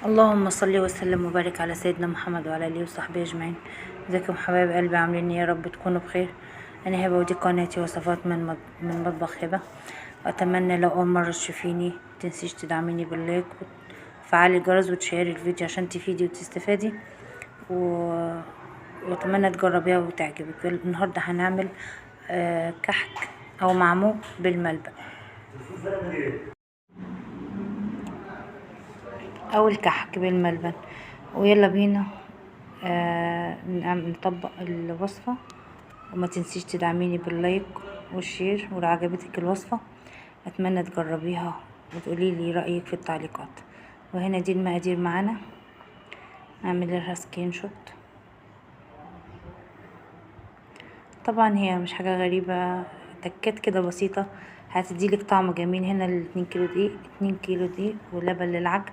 اللهم صل وسلم وبارك على سيدنا محمد وعلى اله وصحبه اجمعين. ازيكم حبايب قلبي، عاملين ايه؟ يا رب تكونوا بخير. انا هبه ودي قناتي وصفات من مطبخ هبه. واتمنى لو اول مره تشوفيني متنسيش تدعميني باللايك وتفعلي الجرس وتشيري الفيديو عشان تفيدي وتستفادي و... واتمنى تجربيها وتعجبك. النهارده هنعمل كحك او معمول بالملبن او الكحك بالملبن. ويلا بينا نطبق الوصفة. وما تنسيش تدعميني باللايك والشير، ولو عجبتك الوصفة اتمنى تجربيها وتقولي لي رأيك في التعليقات. وهنا دي المقادير معانا، اعمل لها سكرين شوت. طبعا هي مش حاجة غريبة، تكات كده بسيطة هتديلك طعم جميل. هنا ال2 كيلو دقيق، 2 كيلو دقيق ولبن للعجن